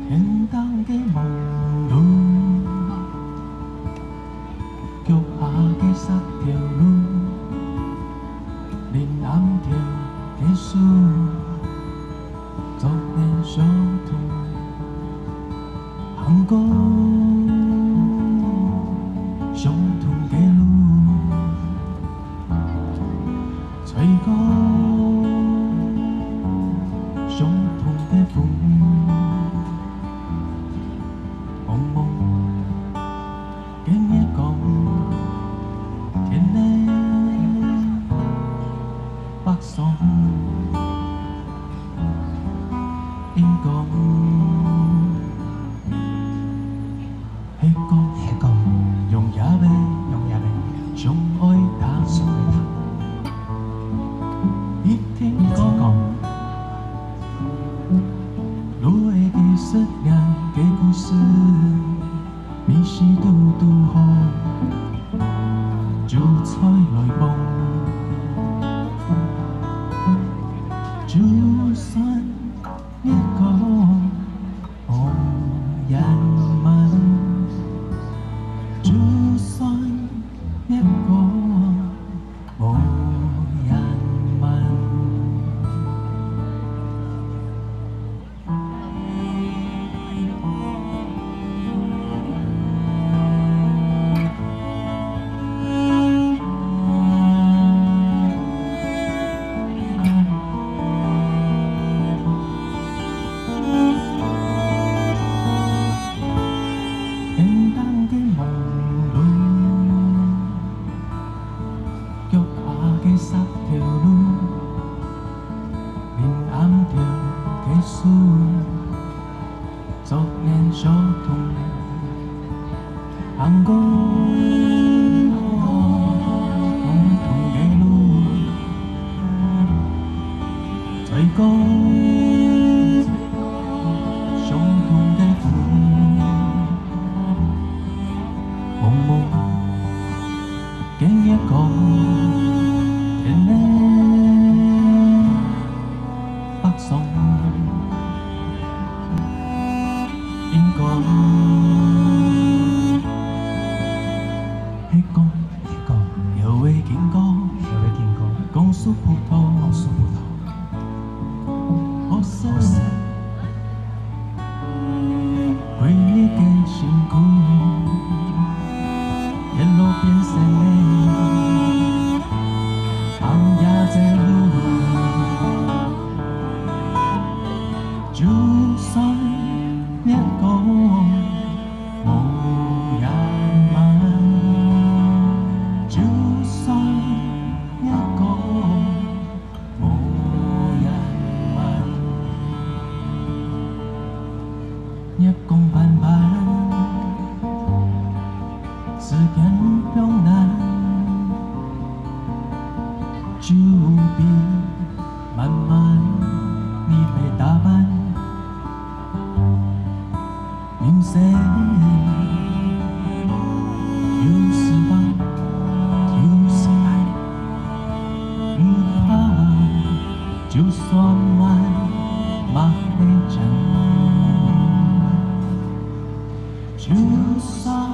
天东的梦路，脚下的三条路，林暗条的树，昨年小兔，行过相同的路，吹过相同的风。 梦梦，今日讲天的北宋，应讲迄个用也未相爱谈，一听讲，路的技术人的故事。 你是嘟嘟好，就彩来梦。就算一个无人问，就算一个无人问。 三条路，林暗条的树，昨年小童，行过相同的路，吹过相同的风，梦梦今日讲。 天的北宋，应讲，迄个摇的金歌，讲述葡萄，好色，为你的辛苦，一路变成你。 这路，就算一个无人问，就算一个无人问，日光斑斑，时间变难。 就比慢慢你被打扮，人生有失望，有失败，不怕，就算慢，嘛会讲，就算。